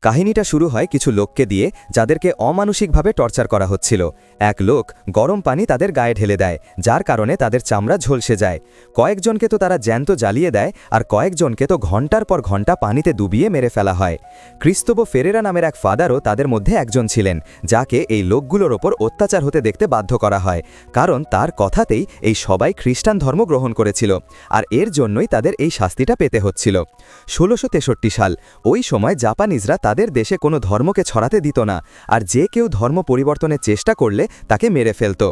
কাহিনীটা শুরু হয় কিছু লোককে দিয়ে যাদেরকে অমানসিকভাবে টর্চার করা হচ্ছিল। এক লোক গরম পানি তাদের গায়ে ঢেলে দেয়, যার কারণে তাদের চামড়া ঝলসে যায়। কয়েকজনকে তো তারা জ্যান্ত জ্বালিয়ে দেয়, আর কয়েকজনকে তো ঘন্টার পর ঘন্টা পানিতে ডুবিয়ে মেরে ফেলা হয়। ক্রিস্তোবো ফেরেরা নামের এক ফাদারও তাদের মধ্যে একজন ছিলেন, যাকে এই লোকগুলোর ওপর অত্যাচার হতে দেখতে বাধ্য করা হয়, কারণ তার কথাতেই এই সবাই খ্রিস্টান ধর্ম গ্রহণ করেছিল, আর এর জন্যই তাদের এই শাস্তিটা পেতে হচ্ছিল। 1663 সাল, ওই সময় জাপানিজরা তাদের দেশে কোনো ধর্মকে ছড়াতে দিত না, আর যে কেউ ধর্ম পরিবর্তনের চেষ্টা করলে তাকে মেরে ফেলত।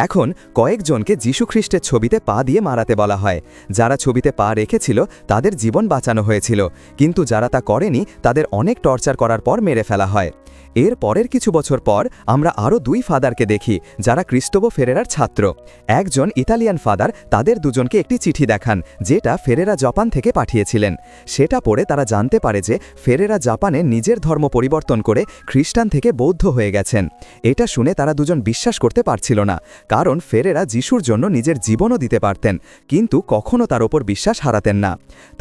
এখন কয়েকজনকে যীশু খ্রিস্টের ছবিতে পা দিয়ে মারাতে বলা হয়। যারা ছবিতে পা রেখেছিল তাদের জীবন বাঁচানো হয়েছিল, কিন্তু যারা তা করেনি তাদের অনেক টর্চার করার পর মেরে ফেলা হয়। এর পরের কিছু বছর পর আমরা আরও 2 ফাদারকে দেখি, যারা ক্রিস্তোবো ফেরেরার ছাত্র। একজন ইতালিয়ান ফাদার তাদের দুজনকে একটি চিঠি দেখান, যেটা ফেরেরা জাপান থেকে পাঠিয়েছিলেন। সেটা পড়ে তারা জানতে পারে যে ফেরেরা জাপানে নিজের ধর্ম পরিবর্তন করে খ্রিস্টান থেকে বৌদ্ধ হয়ে গেছেন। এটা শুনে তারা দুজন বিশ্বাস করতে পারছিল না, কারণ ফেরেরা যিশুর জন্য নিজের জীবনও দিতে পারতেন, কিন্তু কখনও তার ওপর বিশ্বাস হারাতেন না।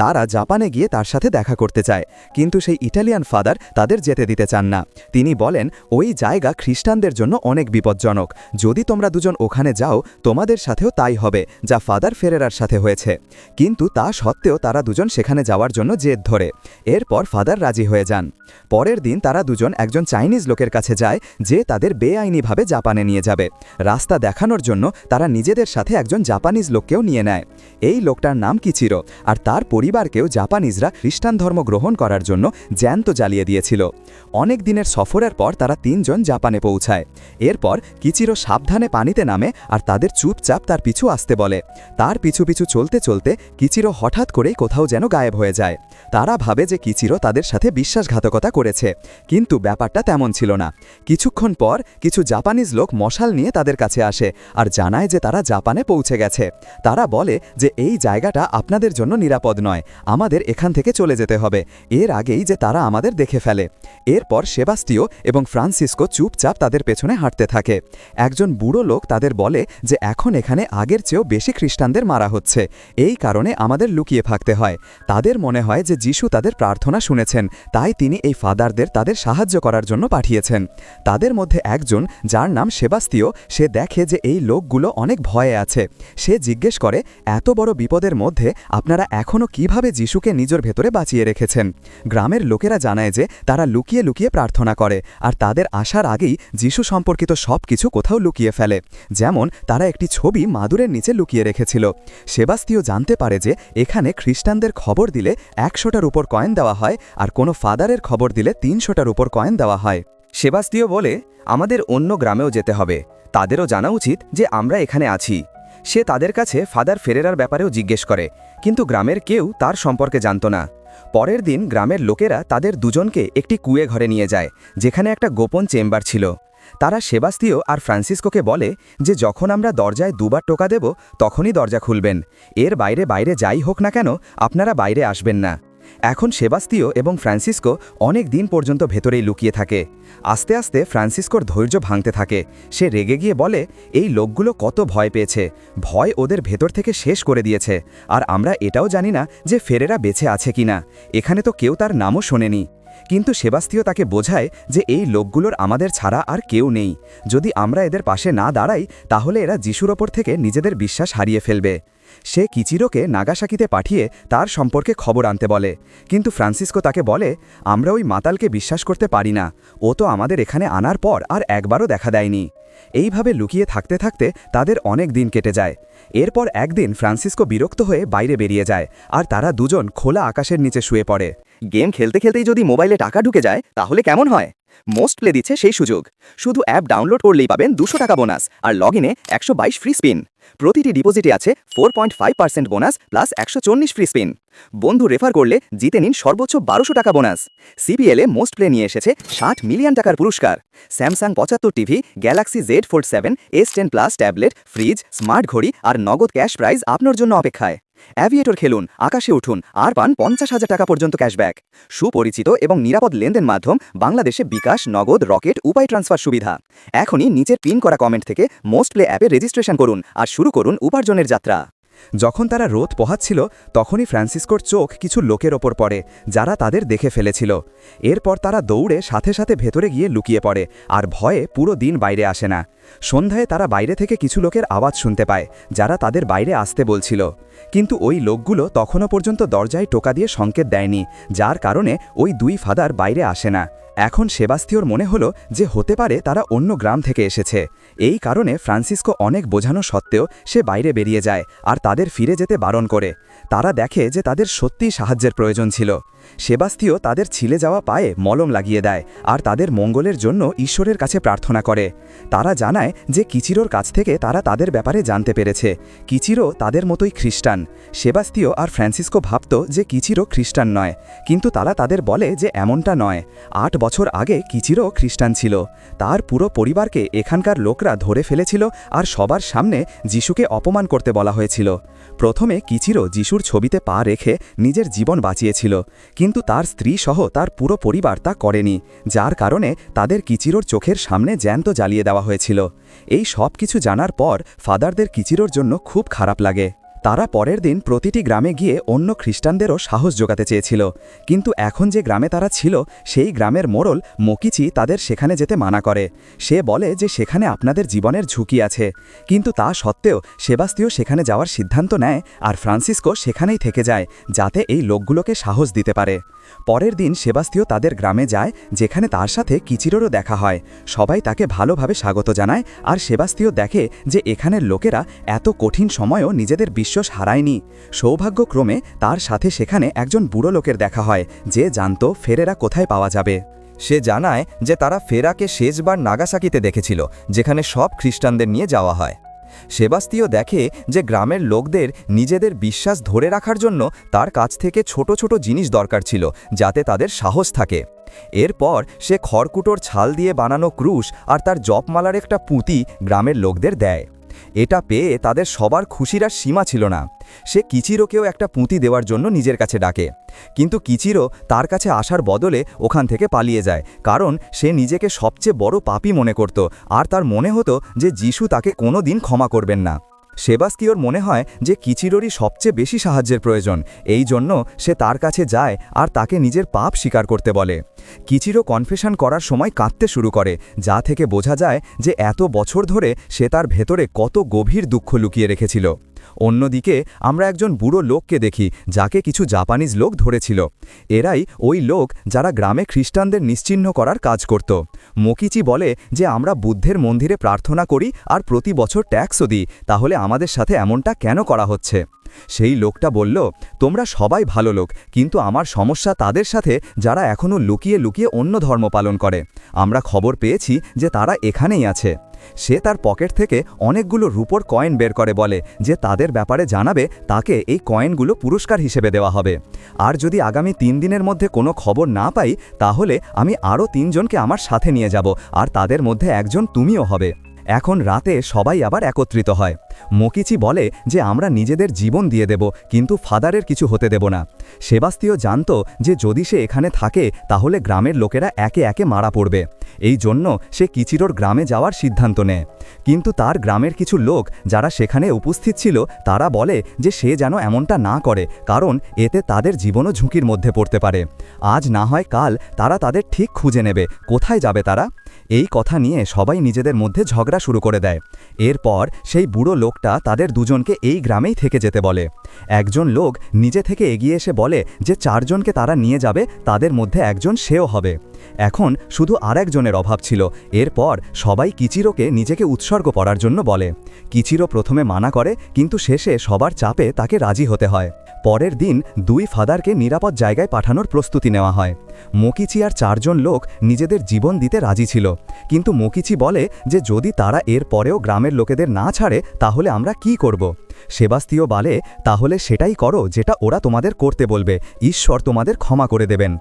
তারা জাপানে গিয়ে তার সাথে দেখা করতে চায়, কিন্তু সেই ইটালিয়ান ফাদার তাদের যেতে দিতে চান না। তিনি বলেন, ওই জায়গা খ্রিস্টানদের জন্য অনেক বিপজ্জনক, যদি তোমরা দুজন ওখানে যাও তোমাদের সাথেও তাই হবে যা ফাদার ফেরেরার সাথে হয়েছে। কিন্তু তা সত্ত্বেও তারা দুজন সেখানে যাওয়ার জন্য জেদ ধরে। এরপর ফাদার রাজি হয়ে যান। পরের দিন তারা দুজন একজন চাইনিজ লোকের কাছে যায়, যে তাদের বেআইনিভাবে জাপানে নিয়ে যাবে। রাস্তা দেখানোর জন্য তারা নিজেদের সাথে একজন জাপানিজ লোককেও নিয়ে নেয়। এই লোকটার নাম কিচিরো, আর তার পরিবারকেও জাপানিজরা খ্রিস্টান ধর্ম গ্রহণ করার জন্য জ্যান্ত জ্বালিয়ে দিয়েছিল। অনেক দিনের সফরের পর তারা 3 জন জাপানে পৌঁছায়। এরপর কিচিরো সাবধানে পানিতে নামে আর তাদের চুপচাপ তার পিছু আসতে বলে। তার পিছু পিছু চলতে চলতে কিচিরো হঠাৎ করেই কোথাও যেন গায়েব হয়ে যায়। তারা ভাবে যে কিচিরো তাদের সাথে বিশ্বাসঘাতকতা করেছে, কিন্তু ব্যাপারটা তেমন ছিল না। কিছুক্ষণ পর কিছু জাপানিজ লোক মশাল নিয়ে তাদের কাছে আসে আর জানায় যে তারা জাপানে পৌঁছে গেছে। তারা বলে যে এই জায়গাটা আপনাদের জন্য নিরাপদ নয়, আমাদের এখান থেকে চলে যেতে হবে, এর আগেই যে তারা আমাদের দেখে ফেলে। এরপর সেবাস্টিও এবং ফ্রান্সিসকো চুপচাপ তাদের পেছনে হাঁটতে থাকে। একজন বুড়ো লোক তাদের বলে যে এখন এখানে আগের চেয়েও বেশি খ্রিস্টানদের মারা হচ্ছে, এই কারণে আমাদের লুকিয়ে থাকতে হয়। তাদের মনে হয় যে যিশু তাদের প্রার্থনা শুনেছেন, তাই তিনি এই ফাদারদের তাদের সাহায্য করার জন্য পাঠিয়েছেন। তাদের মধ্যে একজন, যার নাম সেবাস্টিও, সে দেখে যে এই লোকগুলো অনেক ভয়ে আছে। সে জিজ্ঞেস করে, এত বড় বিপদের মধ্যে আপনারা এখনও কিভাবে যিশুকে নিজের ভেতরে বাঁচিয়ে রেখেছেন? গ্রামের লোকেরা জানায় যে তারা লুকিয়ে লুকিয়ে প্রার্থনা করে, আর তাদের আসার আগেই যিশু সম্পর্কিত সব কিছু কোথাও লুকিয়ে ফেলে, যেমন তারা একটি ছবি মাদুরের নিচে লুকিয়ে রেখেছিল। সেবাস্টিও জানতে পারে যে এখানে খ্রিস্টানদের খবর দিলে 100টার উপর কয়েন দেওয়া হয়, আর কোনো ফাদারের খবর দিলে 300টার উপর কয়েন দেওয়া হয়। সেবাস্টিও বলে, আমাদের অন্য গ্রামেও যেতে হবে, তাদেরও জানা উচিত যে আমরা এখানে আছি। সে তাদের কাছে ফাদার ফেরেরার ব্যাপারেও জিজ্ঞেস করে, কিন্তু গ্রামের কেউ তার সম্পর্কে জানত না। পরের দিন গ্রামের লোকেরা তাদের দুজনকে একটি কুঁয়ে ঘরে নিয়ে যায়, যেখানে একটা গোপন চেম্বার ছিল। তারা সেবাস্টিও আর ফ্রান্সিসকোকে বলে যে যখন আমরা দরজায় 2বার টোকা দেব তখনই দরজা খুলবেন, এর বাইরে বাইরে যাই হোক না কেন আপনারা বাইরে আসবেন না। এখন সেবাস্টিও এবং ফ্রান্সিসকো অনেক দিন পর্যন্ত ভেতরেই লুকিয়ে থাকে। আস্তে আস্তে ফ্রান্সিসকোর ধৈর্য ভাঙতে থাকে। সে রেগে গিয়ে বলে, এই লোকগুলো কত ভয় পেয়েছে, ভয় ওদের ভেতর থেকে শেষ করে দিয়েছে, আর আমরা এটাও জানি না যে ফেরেরা বেঁচে আছে কিনা, এখানে তো কেউ তার নামও শোনেনি। কিন্তু সেবাস্টিও তাকে বোঝায় যে এই লোকগুলোর আমাদের ছাড়া আর কেউ নেই, যদি আমরা এদের পাশে না দাঁড়াই তাহলে এরা যিশুর ওপর থেকে নিজেদের বিশ্বাস হারিয়ে ফেলবে। সে কিচিরোকে নাগাসাকিতে পাঠিয়ে তার সম্পর্কে খবর আনতে বলে, কিন্তু ফ্রান্সিসকো তাকে বলে, আমরা ওই মাতালকে বিশ্বাস করতে পারি না, ও তো আমাদের এখানে আনার পর আর একবারও দেখা দেয়নি। এইভাবে লুকিয়ে থাকতে থাকতে তাদের অনেক দিন কেটে যায়। এরপর একদিন ফ্রান্সিসকো বিরক্ত হয়ে বাইরে বেরিয়ে যায়, আর তারা দুজন খোলা আকাশের নিচে শুয়ে পড়ে। গেম খেলতে খেলতেই যদি মোবাইলে টাকা ঢুকে যায় তাহলে কেমন হয়? মোস্ট প্লে দিচ্ছে সেই সুযোগ। শুধু অ্যাপ ডাউনলোড করলেই পাবেন 200 টাকা বোনাস, আর লগ ইনে 122 ফ্রি স্পিন। প্রতিটি ডিপোজিটে আছে 4.5% বোনাস প্লাস 114 ফ্রি স্পিন। বন্ধু রেফার করলে জিতে নিন সর্বোচ্চ 1200 টাকা বোনাস। সিপিএলে মোস্ট প্লে নিয়ে এসেছে 60 মিলিয়ন টাকার পুরস্কার। Samsung 75 TV, Galaxy Z Fold 7, S10 plus tablet, fridge, smart ঘড়ি আর নগদ ক্যাশ প্রাইজ আপনার জন্য অপেক্ষায়। অ্যাভিয়েটর খেলুন, আকাশে উঠুন, আর পান 50,000 টাকা পর্যন্ত ক্যাশব্যাক। সুপরিচিত এবং নিরাপদ লেনদেন মাধ্যম বাংলাদেশে বিকাশ, নগদ, রকেট, উপায় ট্রান্সফার সুবিধা। এখনই নিচের পিন করা কমেন্ট থেকে মোস্ট প্লে অ্যাপে রেজিস্ট্রেশন করুন আর শুরু করুন উপার্জনের যাত্রা। যখন তারা রোদ পোহাচ্ছিল তখনই ফ্রান্সিসকোর চোখ কিছু লোকের ওপর পড়ে যারা তাদের দেখে ফেলেছিল। এরপর তারা দৌড়ে সাথে সাথে ভেতরে গিয়ে লুকিয়ে পড়ে আর ভয়ে পুরো দিন বাইরে আসে না। সন্ধ্যায় তারা বাইরে থেকে কিছু লোকের আওয়াজ শুনতে পায় যারা তাদের বাইরে আসতে বলছিল, কিন্তু ওই লোকগুলো তখনও পর্যন্ত দরজায় টোকা দিয়ে সংকেত দেয়নি, যার কারণে ওই দুই ফাদার বাইরে আসে না। এখন সেবাস্তিওর মনে হলো যে হতে পারে তারা অন্য গ্রাম থেকে এসেছে। এই কারণে ফ্রান্সিসকো অনেক বোঝানো সত্ত্বেও সে বাইরে বেরিয়ে যায় আর তাদের ফিরে যেতে বারণ করে। তারা দেখে যে তাদের সত্যিই সাহায্যের প্রয়োজন ছিল। সেবাস্তিও তাদের ছিলে যাওয়া পায়ে মলম লাগিয়ে দেয় আর তাদের মঙ্গলের জন্য ঈশ্বরের কাছে প্রার্থনা করে। তারা জানায় যে কিচিরোর কাছ থেকে তারা তাদের ব্যাপারে জানতে পেরেছে। কিচিরো তাদের মতোই খ্রিস্টান। সেবাস্তিও আর ফ্রান্সিসকো ভাবত যে কিচিরো খ্রিস্টান নয়, কিন্তু তারা তাদের বলে যে এমনটা নয়। 8 বছর আগে কিচিরো খ্রিস্টান ছিল। তার পুরো পরিবারকে এখানকার লোকরা ধরে ফেলেছিল আর সবার সামনে যিশুকে অপমান করতে বলা হয়েছিল। প্রথমে কিচিরো যিশুর ছবিতে পা রেখে নিজের জীবন বাঁচিয়েছিল, কিন্তু তার স্ত্রী সহ তার পুরো পরিবার তা করেনি, যার কারণে তাদের কিচিরোর চোখের সামনে জ্যান্ত জ্বালিয়ে দেওয়া হয়েছিল। এই সব কিছু জানার পর ফাদারদের কিচিরোর জন্য খুব খারাপ লাগে। তারা পরের দিন প্রতিটি গ্রামে গিয়ে অন্য খ্রিস্টানদেরও সাহস জোগাতে চেয়েছিল, কিন্তু এখন যে গ্রামে তারা ছিল সেই গ্রামের মোড়ল মকিচি তাদের সেখানে যেতে মানা করে। সে বলে যে সেখানে আপনাদের জীবনের ঝুঁকি আছে, কিন্তু তা সত্ত্বেও সেবাস্তিও সেখানে যাওয়ার সিদ্ধান্ত নেয় আর ফ্রান্সিসকো সেখানেই থেকে যায় যাতে এই লোকগুলোকে সাহস দিতে পারে। পরের দিন সেবাস্তিও তাদের গ্রামে যায়, যেখানে তার সাথে কিচিরোরও দেখা হয়। সবাই তাকে ভালোভাবে স্বাগত জানায় আর সেবাস্তিও দেখে যে এখানের লোকেরা এত কঠিন সময়ও নিজেদের বিশ্বাস হারায়নি। সৌভাগ্যক্রমে তার সাথে সেখানে একজন বুড়ো লোকের দেখা হয় যে জানত ফেরেরা কোথায় পাওয়া যাবে। সে জানায় যে তারা ফেরাকে শেষবার নাগাসাকিতে দেখেছিল, যেখানে সব খ্রিস্টানদের নিয়ে যাওয়া হয়। সেবাস্তিও দেখে যে গ্রামের লোকদের নিজেদের বিশ্বাস ধরে রাখার জন্য তার কাছ থেকে ছোট ছোট জিনিস দরকার ছিল, যাতে তাদের সাহস থাকে। এরপর সে খড়কুটোর ছাল দিয়ে বানানো ক্রুশ আর তার জপমালার একটা পুঁতি গ্রামের লোকদের দেয়। এটা পেয়ে তাদের সবার খুশির আর সীমা ছিল না। সে কিচিরোকেও একটা পুঁতি দেওয়ার জন্য নিজের কাছে ডাকে, কিন্তু কিচিরো তার কাছে আসার বদলে ওখান থেকে পালিয়ে যায়, কারণ সে নিজেকে সবচেয়ে বড় পাপী মনে করত আর তার মনে হতো যে যিশু তাকে কোনো দিন ক্ষমা করবেন না। সেবাস্তিওর মনে হয় যে কিচিরোরই সবচেয়ে বেশি সাহায্যের প্রয়োজন, এই জন্য সে তার কাছে যায় আর তাকে নিজের পাপ স্বীকার করতে বলে। কিচিরো কনফেশন করার সময় কাঁদতে শুরু করে, যা থেকে বোঝা যায় যে এত বছর ধরে সে তার ভেতরে কত গভীর দুঃখ লুকিয়ে রেখেছিল। অন্যদিকে আমরা একজন বুড়ো লোককে দেখি যাকে কিছু জাপানিজ লোক ধরেছিল। এরাই ওই লোক যারা গ্রামে খ্রিস্টানদের নিশ্চিহ্ন করার কাজ করত। মকিচি বলে যে আমরা বুদ্ধের মন্দিরে প্রার্থনা করি আর প্রতি বছর ট্যাক্সও দিই, তাহলে আমাদের সাথে এমনটা কেন করা হচ্ছে? সেই লোকটা বলল, তোমরা সবাই ভালো লোক, কিন্তু আমার সমস্যা তাদের সাথে যারা এখনও লুকিয়ে লুকিয়ে অন্য ধর্ম পালন করে। আমরা খবর পেয়েছি যে তারা এখানেই আছে। সে তার পকেট থেকে অনেকগুলো রূপোর কয়েন বের করে বলে যে তাদের ব্যাপারে জানাবে তাকে এই কয়েনগুলো পুরস্কার হিসেবে দেওয়া হবে। আর যদি আগামী 3 দিনের মধ্যে কোনো খবর না পাই, তাহলে আমি আরও 3 জনকে আমার সাথে নিয়ে যাব আর তাদের মধ্যে একজন তুমিও হবে। এখন রাতে সবাই আবার একত্রিত হয়। মকিচি বলে যে আমরা নিজেদের জীবন দিয়ে দেব, কিন্তু ফাদারের কিছু হতে দেব না। সেবাস্তিও জানত যে যদি সে এখানে থাকে তাহলে গ্রামের লোকেরা একে একে মারা পড়বে। এই জন্য সে কিচিরোর গ্রামে যাওয়ার সিদ্ধান্ত নেয়, কিন্তু তার গ্রামের কিছু লোক যারা সেখানে উপস্থিত ছিল তারা বলে যে সে যেন এমনটা না করে, কারণ এতে তাদের জীবনও ঝুঁকির মধ্যে পড়তে পারে। আজ না হয় কাল তারা তাদের ঠিক খুঁজে নেবে। কোথায় যাবে তারা? এই কথা নিয়ে সবাই নিজেদের মধ্যে ঝগড়া শুরু করে দেয়। এরপর সেই বুড়ো লোকটা তাদের দুজনকে এই গ্রামেই থেকে যেতে বলে। একজন লোক নিজে থেকে এগিয়ে এসে বলে যে 4 জনকে তারা নিয়ে যাবে, তাদের মধ্যে একজন সেও হবে। এখন শুধু আরেকজনের অভাব ছিল। এরপর সবাই কিচিরোকে নিজেকে উৎসর্গ করার জন্য বলে। কিচিরো প্রথমে মানা করে, কিন্তু শেষে সবার চাপে তাকে রাজি হতে হয়। পরের দিন 2 ফাদারকে নিরাপদ জায়গায় পাঠানোর প্রস্তুতি নেওয়া হয়। মকিচি আর 4 জন লোক নিজেদের জীবন দিতে রাজি ছিল, কিন্তু মকিচি বলে যে যদি তারা এর পরেও গ্রামের লোকেদের না ছাড়ে তাহলে আমরা কি করব? সেবাস্তিও বলে, তাহলে সেটাই করো যেটা ওরা তোমাদের করতে বলবে, ঈশ্বর তোমাদের ক্ষমা করে দেবেন।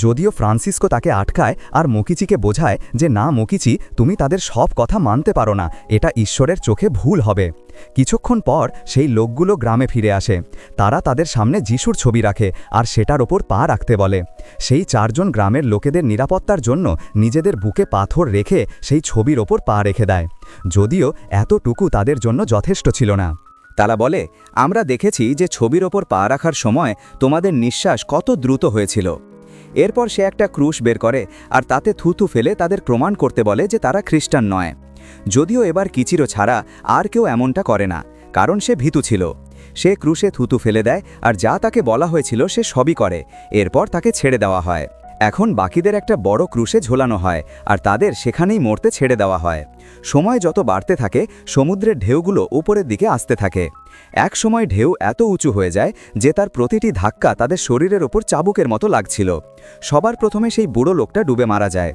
যদিও ফ্রান্সিসকো তাকে আটকায় আর মকিচিকে বোঝায় যে না মকিচি, তুমি তাদের সব কথা মানতে পারো না, এটা ঈশ্বরের চোখে ভুল হবে। কিছুক্ষণ পর সেই লোকগুলো গ্রামে ফিরে আসে। তারা তাদের সামনে যিশুর ছবি রাখে আর সেটার ওপর পা রাখতে বলে। সেই 4 জন গ্রামের লোকেদের নিরাপত্তার জন্য নিজেদের বুকে পাথর রেখে সেই ছবির ওপর পা রেখে দেয়, যদিও এতটুকু তাদের জন্য যথেষ্ট ছিল না। তারা বলে, আমরা দেখেছি যে ছবির ওপর পা রাখার সময় তোমাদের নিঃশ্বাস কত দ্রুত হয়েছিল। এরপর সে একটা ক্রুশ বের করে আর তাতে থুথু ফেলে তাদের প্রমাণ করতে বলে যে তারা খ্রিস্টান নয়। যদিও এবার কিচিরো ছাড়া আর কেউ এমনটা করে না, কারণ সে ভীতু ছিল। সে ক্রুশে থুতু ফেলে দেয় আর যা তাকে বলা হয়েছিল সে সবই করে। এরপর তাকে ছেড়ে দেওয়া হয়। এখন বাকিদের একটা বড় ক্রুশে ঝোলানো হয় আর তাদের সেখানেই মরতে ছেড়ে দেওয়া হয়। সময় যত বাড়তে থাকে সমুদ্রের ঢেউগুলো উপরের দিকে আসতে থাকে। এক সময় ঢেউ এত উঁচু হয়ে যায় যে তার প্রতিটি ধাক্কা তাদের শরীরের ওপর চাবুকের মতো লাগছিল। সবার প্রথমে সেই বুড়ো লোকটা ডুবে মারা যায়।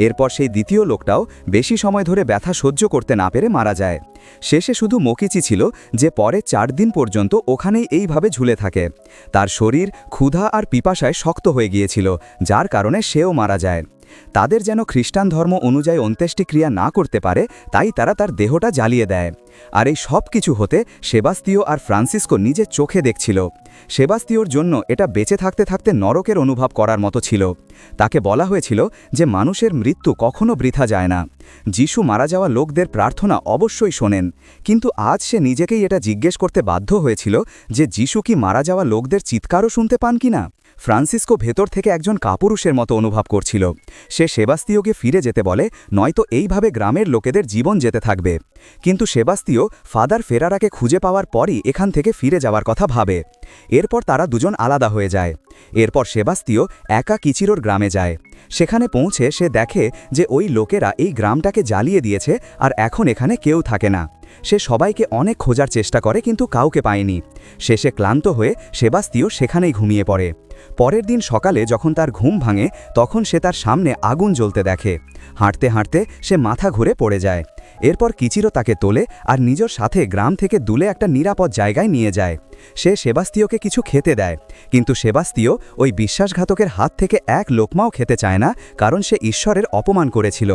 এরপর সেই দ্বিতীয় লোকটাও বেশি সময় ধরে ব্যথা সহ্য করতে না পেরে মারা যায়। শেষে শুধু মকিচি ছিল, যে পরে 4 দিন পর্যন্ত ওখানেই এইভাবে ঝুলে থাকে। তার শরীর ক্ষুধা আর পিপাসায় শক্ত হয়ে গিয়েছিল, যার কারণে সেও মারা যায়। তাদের যেন খ্রিস্টান ধর্ম অনুযায়ী অন্ত্যেষ্টিক্রিয়া না করতে পারে, তাই তারা তার দেহটা জ্বালিয়ে দেয়। আর এই সব কিছু হতে সেবাস্তিও আর ফ্রান্সিসকো নিজের চোখে দেখছিল। সেবাস্তিওর জন্য এটা বেঁচে থাকতে থাকতে নরকের অনুভব করার মতো ছিল। তাকে বলা হয়েছিল যে মানুষের মৃত্যু কখনো বৃথা যায় না। যিশু মারা যাওয়া লোকদের প্রার্থনা অবশ্যই শোনেন, কিন্তু আজ সে নিজেকেই এটা জিজ্ঞেস করতে বাধ্য হয়েছিল যে যিশু কি মারা যাওয়া লোকদের চিৎকারও শুনতে পান কিনা। ফ্রান্সিসকো ভেতর থেকে একজন কাপুরুষের মতো অনুভব করছিল। সে সেবাস্তিওকে ফিরে যেতে বলে, নয়তো এইভাবে গ্রামের লোকেদের জীবন যেতে থাকবে। কিন্তু সেবাস্তিও ফাদার ফেরারাকে খুঁজে পাওয়ার পরই এখান থেকে ফিরে যাওয়ার কথা ভাবে। এরপর তারা দুজন আলাদা হয়ে যায়। এরপর সেবাস্তিও একা কিচিরোর গ্রামে যায়। সেখানে পৌঁছে সে দেখে যে ওই লোকেরা এই গ্রামটাকে জ্বালিয়ে দিয়েছে আর এখন এখানে কেউ থাকে না। সে সবাইকে অনেক খোঁজার চেষ্টা করে, কিন্তু কাউকে পায়নি। শেষে ক্লান্ত হয়ে সেবাস্তিও সেখানেই ঘুমিয়ে পড়ে। পরের দিন সকালে যখন তার ঘুম ভাঙে, তখন সে তার সামনে আগুন জ্বলতে দেখে। হাঁটতে হাঁটতে সে মাথা ঘুরে পড়ে যায়। এরপর কিচিরো তাকে তোলে আর নিজের সাথে গ্রাম থেকে দূরে একটা নিরাপদ জায়গায় নিয়ে যায়। সে সেবাস্তিওকে কিছু খেতে দেয়, কিন্তু সেবাস্তিও ওই বিশ্বাসঘাতকের হাত থেকে এক লোকমাও খেতে চায় না, কারণ সে ঈশ্বরের অপমান করেছিল।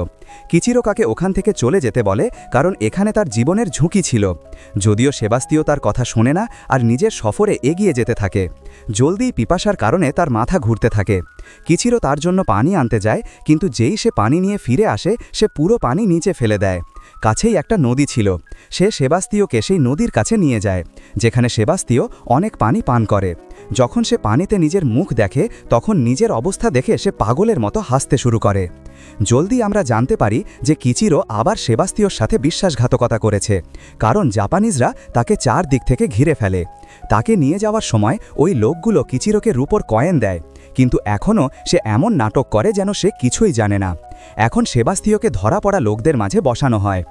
কিচিরো কাকে ওখান থেকে চলে যেতে বলে, কারণ এখানে তার জীবনের ঝুঁকি ছিল। যদিও সেবাস্তিও তার কথা শোনে না আর নিজের সফরে এগিয়ে যেতে থাকে। জলদি পিপাসার কারণে তার মাথা ঘুরতে থাকে। কিচিরো তার জন্য পানি আনতে যায়, কিন্তু যেই সে পানি নিয়ে ফিরে আসে সে পুরো পানি নিচে ফেলে দেয়। কাছেই একটা নদী ছিল। সে সেবাস্তিওকে সেই নদীর কাছে নিয়ে যায়, যেখানে সেবাস্তিও অনেক পানি পান করে। যখন সে পানিতে নিজের মুখ দেখে, তখন নিজের অবস্থা দেখে সে পাগলের মতো হাসতে শুরু করে। জলদি আমরা জানতে পারি যে কিচিরো আবার সেবাস্তিওর সাথে বিশ্বাসঘাতকতা করেছে, কারণ জাপানিজরা তাকে 4 দিক থেকে ঘিরে ফেলে। তাকে নিয়ে যাওয়ার সময় ওই লোকগুলো কিচিরোকে রূপোর কয়েন দেয়, কিন্তু এখনও সে এমন নাটক করে যেন সে কিছুই জানে না। এখন সেবাস্তিওকে ধরা পড়া লোকদের মাঝে বসানো হয়।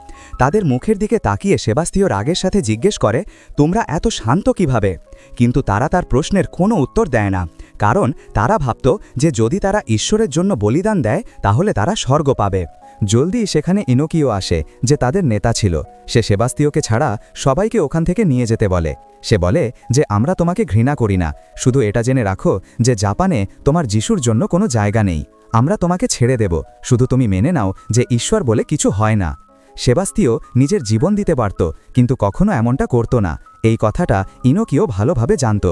তাদের মুখের দিকে তাকিয়ে সেবাস্তিও রাগের সাথে জিজ্ঞেস করে, তোমরা এত শান্ত কিভাবে? কিন্তু তারা তার প্রশ্নের কোনো উত্তর দেয় না, কারণ তারা ভাবত যে যদি তারা ঈশ্বরের জন্য বলিদান দেয় তাহলে তারা স্বর্গ পাবে। জলদি সেখানে ইনোকিও আসে, যে তাদের নেতা ছিল। সে সেবাস্তিওকে ছাড়া সবাইকে ওখান থেকে নিয়ে যেতে বলে। সে বলে যে আমরা তোমাকে ঘৃণা করি না, শুধু এটা জেনে রাখো যে জাপানে তোমার যিশুর জন্য কোনো জায়গা নেই। আমরা তোমাকে ছেড়ে দেব, শুধু তুমি মেনে নাও যে ঈশ্বর বলে কিছু হয় না। সেবাস্তিও নিজের জীবন দিতে পারত, কিন্তু কখনো এমনটা করত না। এই কথাটা ইনোকিও ভালোভাবে জানত।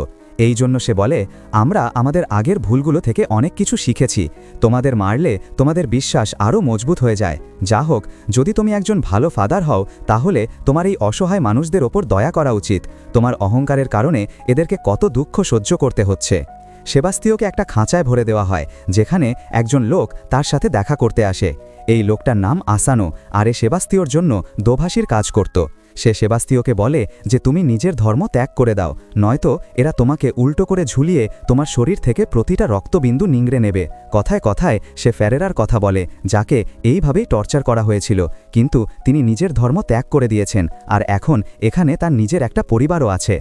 এই জন্য সে বলে, আমরা আমাদের আগের ভুলগুলো থেকে অনেক কিছু শিখেছি। তোমাদের মারলে তোমাদের বিশ্বাস আরও মজবুত হয়ে যায়। যা হোক, যদি তুমি একজন ভালো ফাদার হও, তাহলে তোমার এই অসহায় মানুষদের ওপর দয়া করা উচিত। তোমার অহংকারের কারণে এদেরকে কত দুঃখ সহ্য করতে হচ্ছে। সেবাস্তিওকে একটা খাঁচায় ভরে দেওয়া হয়, যেখানে একজন লোক তার সাথে দেখা করতে আসে। এই লোকটার নাম আসানো, আর এ সেবাস্তিওর জন্য দোভাষীর কাজ করত। সে সেবাস্তিওকে বলে যে তুমি নিজের ধর্ম ত্যাগ করে দাও, নয়তো এরা তোমাকে উল্টো করে ঝুলিয়ে তোমার শরীর থেকে প্রতিটা রক্তবিন্দু নিংড়ে নেবে। কথায় কথায় সে ফেরেরার কথা বলে, যাকে এইভাবেই টর্চার করা হয়েছিল, কিন্তু তিনি নিজের ধর্ম ত্যাগ করে দিয়েছেন আর এখন এখানে তার নিজের একটা পরিবারও আছে।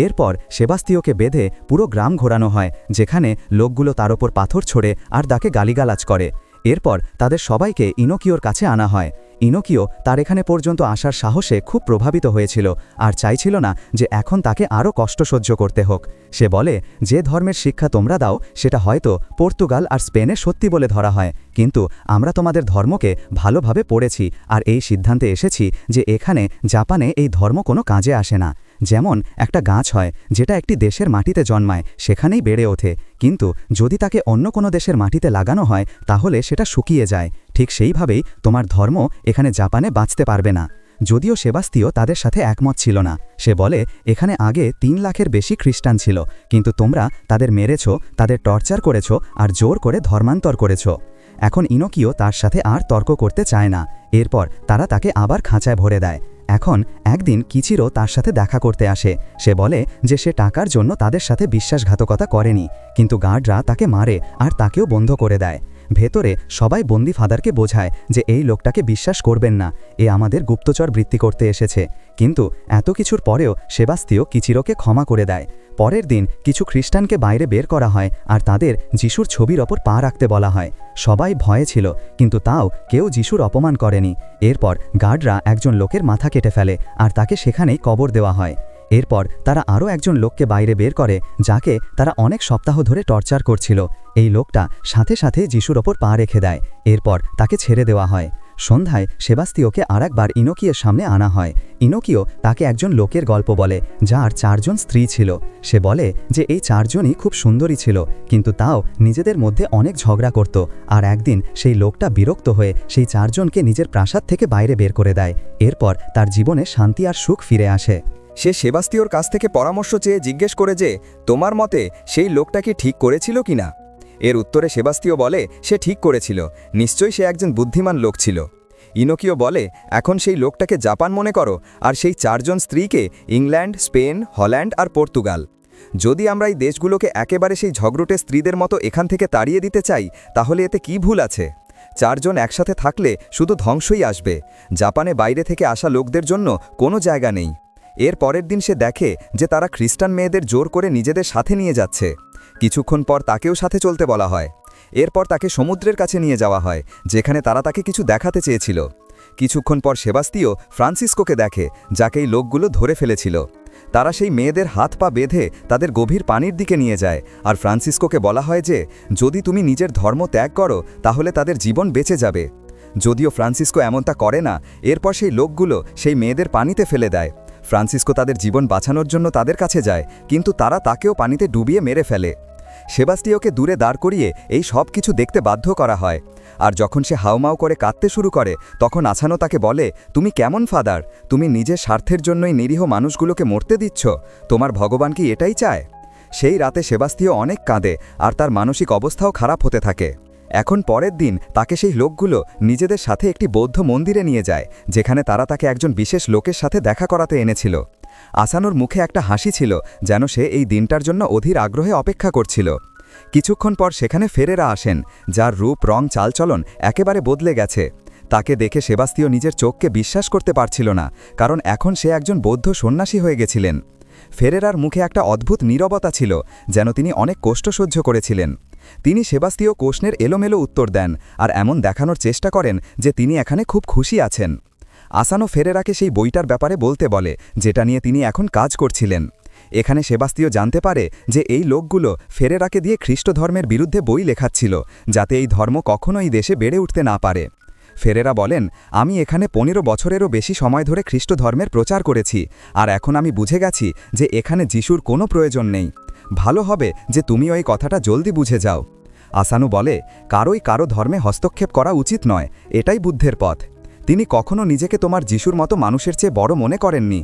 এরপর সেবাস্তিওকে বেঁধে পুরো গ্রাম ঘোরানো হয়, যেখানে লোকগুলো তার ওপর পাথর ছোড়ে আর তাকে গালিগালাজ করে। এরপর তাদের সবাইকে ইনোকিওর কাছে আনা হয়। ইনোকিও তার এখানে পর্যন্ত আসার সাহসে খুব প্রভাবিত হয়েছিল আর চাইছিল না যে এখন তাকে আরও কষ্ট সহ্য করতে হোক। সে বলে, যে ধর্মের শিক্ষা তোমরা দাও সেটা হয়তো পর্তুগাল আর স্পেনে সত্যি বলে ধরা হয়, কিন্তু আমরা তোমাদের ধর্মকে ভালোভাবে পড়েছি আর এই সিদ্ধান্তে এসেছি যে এখানে জাপানে এই ধর্ম কোনো কাজে আসে না। যেমন একটা গাছ হয় যেটা একটি দেশের মাটিতে জন্মায়, সেখানেই বেড়ে ওঠে, কিন্তু যদি তাকে অন্য কোনো দেশের মাটিতে লাগানো হয় তাহলে সেটা শুকিয়ে যায়। ঠিক সেইভাবেই তোমার ধর্ম এখানে জাপানে বাঁচতে পারবে না। যদিও সেবাস্তিও তাদের সাথে একমত ছিল না। সে বলে, এখানে আগে 3 লাখের বেশি খ্রিস্টান ছিল, কিন্তু তোমরা তাদের মেরেছ, তাদের টর্চার করেছ আর জোর করে ধর্মান্তর করেছ। এখন ইনোকিও তার সাথে আর তর্ক করতে চায় না। এরপর তারা তাকে আবার খাঁচায় ভরে দেয়। এখন একদিন কিচিরো তার সাথে দেখা করতে আসে। সে বলে যে সে টাকার জন্য তাদের সাথে বিশ্বাসঘাতকতা করেনি, কিন্তু গার্ডরা তাকে মারে আর তাকেও বন্ধ করে দেয়। ভেতরে সবাই বন্দি ফাদারকে বোঝায় যে এই লোকটাকে বিশ্বাস করবেন না, এ আমাদের গুপ্তচর বৃত্তি করতে এসেছে। কিন্তু এত কিছুর পরেও সেবাস্তিও কিচিরোকে ক্ষমা করে দেয়। পরের দিন কিছু খ্রিস্টানকে বাইরে বের করা হয় আর তাদের যিশুর ছবির ওপর পা রাখতে বলা হয়। সবাই ভয়ে ছিল, কিন্তু তাও কেউ যিশুর অপমান করেনি। এরপর গার্ডরা একজন লোকের মাথা কেটে ফেলে আর তাকে সেখানেই কবর দেওয়া হয়। এরপর তারা আরও একজন লোককে বাইরে বের করে, যাকে তারা অনেক সপ্তাহ ধরে টর্চার করছিল। এই লোকটা সাথে সাথে যিশুর ওপর পা রেখে দেয়। এরপর তাকে ছেড়ে দেওয়া হয়। সন্ধ্যায় সেবাস্তিওকে আরেকবার ইনোকিয়ের সামনে আনা হয়। ইনোকিও তাকে একজন লোকের গল্প বলে, যার 4 জন স্ত্রী ছিল। সে বলে যে এই 4 জনই খুব সুন্দরী ছিল, কিন্তু তাও নিজেদের মধ্যে অনেক ঝগড়া করত। আর একদিন সেই লোকটা বিরক্ত হয়ে সেই 4 জনকে নিজের প্রাসাদ থেকে বাইরে বের করে দেয়। এরপর তার জীবনে শান্তি আর সুখ ফিরে আসে। সে সেবাস্তিওর কাছ থেকে পরামর্শ চেয়ে জিজ্ঞেস করে যে তোমার মতে সেই লোকটা কি ঠিক করেছিল কিনা। এর উত্তরে সেবাস্তিও বলে সে ঠিক করেছিল, নিশ্চয়ই সে একজন বুদ্ধিমান লোক ছিল। ইনোকিও বলে, এখন সেই লোকটাকে জাপান মনে করো আর সেই 4 জন স্ত্রীকে ইংল্যান্ড, স্পেন, হল্যান্ড আর পর্তুগাল। যদি আমরা এই দেশগুলোকে একেবারে সেই ঝগড়ুটে স্ত্রীদের মতো এখান থেকে তাড়িয়ে দিতে চাই, তাহলে এতে কি ভুল আছে? 4 জন একসাথে থাকলে শুধু ধ্বংসই আসবে। জাপানে বাইরে থেকে আসা লোকদের জন্য কোনো জায়গা নেই। এর পরের দিন সে দেখে যে তারা খ্রিস্টান মেয়েদের জোর করে নিজেদের সাথে নিয়ে যাচ্ছে। কিছুক্ষণ পর তাকেও সাথে চলতে বলা হয়। এরপর তাকে সমুদ্রের কাছে নিয়ে যাওয়া হয়, যেখানে তারা তাকে কিছু দেখাতে চেয়েছিল। কিছুক্ষণ পর সেবাস্তিও ফ্রান্সিসকোকে দেখে, যাকে এই লোকগুলো ধরে ফেলেছিল। তারা সেই মেয়েদের হাত পা বেঁধে তাদের গভীর পানির দিকে নিয়ে যায়, আর ফ্রান্সিসকোকে বলা হয় যে যদি তুমি নিজের ধর্ম ত্যাগ করো তাহলে তাদের জীবন বেঁচে যাবে। যদিও ফ্রান্সিসকো এমনটা করে না, এরপর সেই লোকগুলো সেই মেয়েদের পানিতে ফেলে দেয়। ফ্রান্সিসকো তাদের জীবন বাঁচানোর জন্য তাদের কাছে যায়, কিন্তু তারা তাকেও পানিতে ডুবিয়ে মেরে ফেলে। সেবাস্তিওকে দূরে দাঁড় করিয়ে এই সব কিছু দেখতে বাধ্য করা হয়। আর যখন সে হাউমাউ করে কাঁদতে শুরু করে, তখন আছানো তাকে বলে, তুমি কেমন ফাদার? তুমি নিজের স্বার্থের জন্যই নিরীহ মানুষগুলোকে মরতে দিচ্ছ? তোমার ভগবান কি এটাই চায়? সেই রাতে সেবাস্তিও অনেক কাঁদে আর তার মানসিক অবস্থাও খারাপ হতে থাকে। এখন পরের দিন তাকে সেই লোকগুলো নিজেদের সাথে একটি বৌদ্ধ মন্দিরে নিয়ে যায়, যেখানে তারা তাকে একজন বিশেষ লোকের সাথে দেখা করাতে এনেছিল। আসানোর মুখে একটা হাসি ছিল, যেন সে এই দিনটার জন্য অধীর আগ্রহে অপেক্ষা করছিল। কিছুক্ষণ পর সেখানে ফেরেরা আসেন, যার রূপ, রং, চালচলন একেবারে বদলে গেছে। তাকে দেখে সেবাস্তিও নিজের চোখকে বিশ্বাস করতে পারছিল না, কারণ এখন সে একজন বৌদ্ধ সন্ন্যাসী হয়ে গেছিলেন। ফেরেরার মুখে একটা অদ্ভুত নীরবতা ছিল, যেন তিনি অনেক কষ্ট সহ্য করেছিলেন। তিনি সেবাস্তিও কোশ্নের এলোমেলো উত্তর দেন আর এমন দেখানোর চেষ্টা করেন যে তিনি এখানে খুব খুশি আছেন। আসানো ফেরেরাকে সেই বইটার ব্যাপারে বলতে বলে, যেটা নিয়ে তিনি এখন কাজ করছিলেন। এখানে সেবাস্তিও জানতে পারে যে এই লোকগুলো ফেরেরাকে দিয়ে খ্রিস্ট ধর্মের বিরুদ্ধে বই লেখাচ্ছিল, যাতে এই ধর্ম কখনোই দেশে বেড়ে উঠতে না পারে। ফেরেরা বলেন, আমি এখানে 15 বছরেরও বেশি সময় ধরে খ্রিস্ট ধর্মের প্রচার করেছি, আর এখন আমি বুঝে গেছি যে এখানে যিশুর কোনো প্রয়োজন নেই। ভালো হবে যে তুমি ওই কথাটা জলদি বুঝে যাও। আসানু বলে, কারো ধর্মে হস্তক্ষেপ করা উচিত নয়, এটাই বুদ্ধের পথ। তিনি কখনো নিজেকে তোমার যিশুর মতো মানুষের চেয়ে বড় মনে করেননি।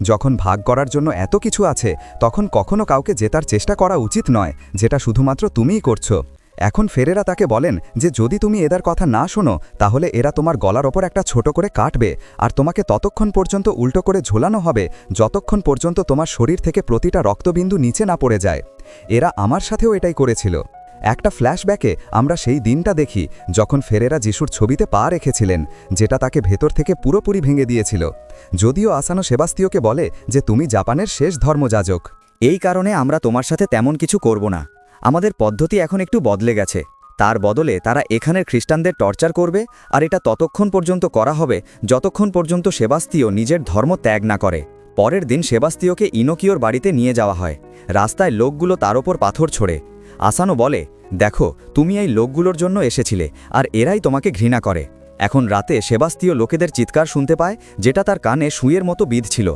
যখন ভাগ করার জন্য এত কিছু আছে, তখন কখনো কাউকে জেতার চেষ্টা করা উচিত নয়, যেটা শুধুমাত্র তুমিই করছো। এখন ফেরেরা তাকে বলেন যে যদি তুমি এদের কথা না শোনো, তাহলে এরা তোমার গলার ওপর একটা ছোট করে কাটবে, আর তোমাকে ততক্ষণ পর্যন্ত উল্টো করে ঝোলানো হবে যতক্ষণ পর্যন্ত তোমার শরীর থেকে প্রতিটা রক্তবিন্দু নিচে না পড়ে যায়। এরা আমার সাথেও এটাই করেছিল। একটা ফ্ল্যাশব্যাকে আমরা সেই দিনটা দেখি যখন ফেরেরা যিশুর ছবিতে পা রেখেছিলেন, যেটা তাকে ভেতর থেকে পুরোপুরি ভেঙে দিয়েছিল। যদিও আসানো সেবাস্তিওকে বলে যে তুমি জাপানের শেষ ধর্মযাজক, এই কারণে আমরা তোমার সাথে তেমন কিছু করব না। আমাদের পদ্ধতি এখন একটু বদলে গেছে। তার বদলে তারা এখানের খ্রিস্টানদের টর্চার করবে, আর এটা ততক্ষণ পর্যন্ত করা হবে যতক্ষণ পর্যন্ত সেবাস্তিও নিজের ধর্ম ত্যাগ না করে। পরের দিন সেবাস্তিওকে ইনোকিওর বাড়িতে নিয়ে যাওয়া হয়। রাস্তায় লোকগুলো তার ওপর পাথর ছোড়ে। আসানো বলে, দেখো, তুমি এই লোকগুলোর জন্য এসেছিলে, আর এরাই তোমাকে ঘৃণা করে। এখন রাতে সেবাস্তিও লোকেদের চিৎকার শুনতে পায়, যেটা তার কানে সুইয়ের মতো বিঁধছিল।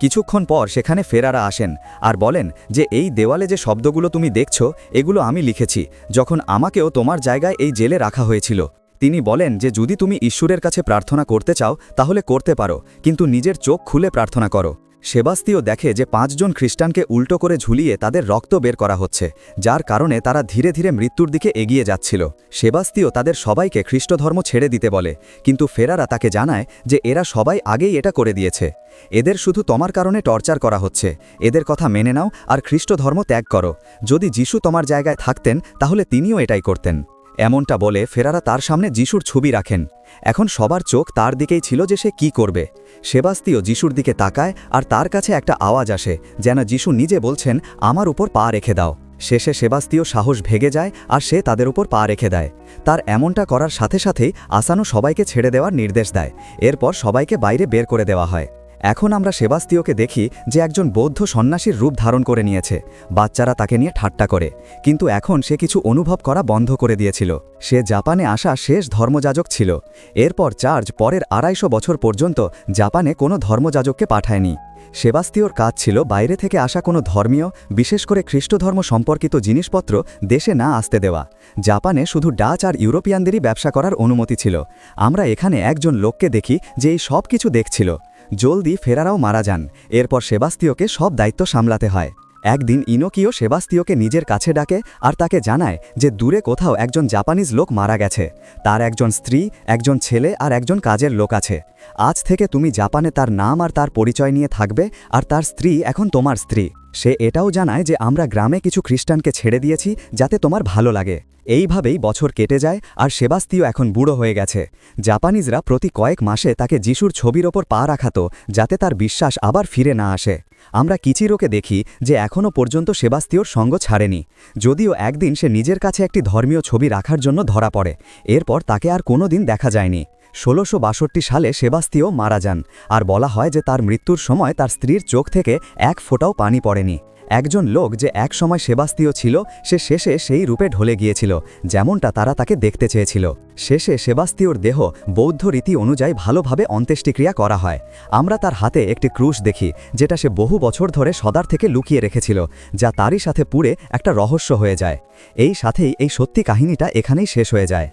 কিছুক্ষণ পর সেখানে ফেরারা আসেন আর বলেন যে এই দেওয়ালে যে শব্দগুলো তুমি দেখছো, এগুলো আমি লিখেছি যখন আমাকেও তোমার জায়গায় এই জেলে রাখা হয়েছিল। তিনি বলেন যে যদি তুমি ঈশ্বরের কাছে প্রার্থনা করতে চাও তাহলে করতে পারো, কিন্তু নিজের চোখ খুলে প্রার্থনা করো। সেবাস্তিও দেখে যে 5 জন খ্রিস্টানকে উল্টো করে ঝুলিয়ে তাদের রক্ত বের করা হচ্ছে, যার কারণে তারা ধীরে ধীরে মৃত্যুর দিকে এগিয়ে যাচ্ছিল। সেবাস্তিও তাদের সবাইকে খ্রিস্টধর্ম ছেড়ে দিতে বলে, কিন্তু ফেরারা তাকে জানায় যে এরা সবাই আগেই এটা করে দিয়েছে। এদের শুধু তোমার কারণে টর্চার করা হচ্ছে, এদের কথা মেনে নাও আর খ্রিস্টধর্ম ত্যাগ করো। যদি যিশু তোমার জায়গায় থাকতেন তাহলে তিনিও এটাই করতেন। এমনটা বলে ফেরারা তার সামনে যিশুর ছবি রাখেন। এখন সবার চোখ তার দিকেই ছিল যে সে কি করবে। সেবাস্তিও যিশুর দিকে তাকায় আর তার কাছে একটা আওয়াজ আসে, যেন যিশু নিজে বলছেন, আমার উপর পা রেখে দাও। শেষে সেবাস্তিও সাহস ভেগে যায় আর সে তাদের উপর পা রেখে দেয়। তার এমনটা করার সাথে সাথেই আসানো সবাইকে ছেড়ে দেওয়ার নির্দেশ দেয়। এরপর সবাইকে বাইরে বের করে দেওয়া হয়। এখন আমরা সেবাস্তিওকে দেখি যে একজন বৌদ্ধ সন্ন্যাসীর রূপ ধারণ করে নিয়েছে। বাচ্চারা তাকে নিয়ে ঠাট্টা করে, কিন্তু এখন সে কিছু অনুভব করা বন্ধ করে দিয়েছিল। সে জাপানে আসা শেষ ধর্মযাজক ছিল। এরপর চার্চ পরের 250 বছর পর্যন্ত জাপানে কোনো ধর্মযাজককে পাঠায়নি। সেবাস্তিওর কাজ ছিল বাইরে থেকে আসা কোনো ধর্মীয়, বিশেষ করে খ্রিস্টধর্ম সম্পর্কিত জিনিসপত্র দেশে না আসতে দেওয়া। জাপানে শুধু ডাচ আর ইউরোপিয়ানদেরই ব্যবসা করার অনুমতি ছিল। আমরা এখানে একজন লোককে দেখি যে এই সব কিছু দেখছিল। জলদি ফেরারাও মারা যান। এরপর সেবাস্তিওকে সব দায়িত্ব সামলাতে হয়। একদিন ইনোকিও সেবাস্তিওকে নিজের কাছে ডাকে আর তাকে জানায় যে দূরে কোথাও একজন জাপানিজ লোক মারা গেছে। তার একজন স্ত্রী, একজন ছেলে আর একজন কাজের লোক আছে। আজ থেকে তুমি জাপানে তার নাম আর তার পরিচয় নিয়ে থাকবে, আর তার স্ত্রী এখন তোমার স্ত্রী। সে এটাও জানায় যে আমরা গ্রামে কিছু খ্রিস্টানকে ছেড়ে দিয়েছি যাতে তোমার ভালো লাগে। এইভাবেই বছর কেটে যায় আর সেবাস্তিও এখন বুড়ো হয়ে গেছে। জাপানিজরা প্রতি কয়েক মাসে তাকে যিশুর ছবির ওপর পা রাখাতো যাতে তার বিশ্বাস আবার ফিরে না আসে। আমরা কিচিরোকে দেখি যে এখনও পর্যন্ত সেবাস্তিওর সঙ্গ ছাড়েনি, যদিও একদিন সে নিজের কাছে একটি ধর্মীয় ছবি রাখার জন্য ধরা পড়ে। এরপর তাকে আর কোনো দিন দেখা যায়নি। 1662 সালে সেবাস্তিও মারা যান, আর বলা হয় যে তার মৃত্যুর সময় তার স্ত্রীর চোখ থেকে এক ফোঁটাও পানি পড়েনি। একজন লোক যে এক সময় সেবাস্তিও ছিল, সে শেষে সেই রূপে ঢলে গিয়েছিল যেমনটা তারা তাকে দেখতে চেয়েছিল। শেষে সেবাস্তিওর দেহ বৌদ্ধ রীতি অনুযায়ী ভালোভাবে অন্ত্যেষ্টিক্রিয়া করা হয়। আমরা তার হাতে একটি ক্রুশ দেখি, যেটা সে বহু বছর ধরে সদার থেকে লুকিয়ে রেখেছিল, যা তারই সাথে পুড়ে একটা রহস্য হয়ে যায়। এই সাথেই এই সত্যি কাহিনীটা এখানেই শেষ হয়ে যায়।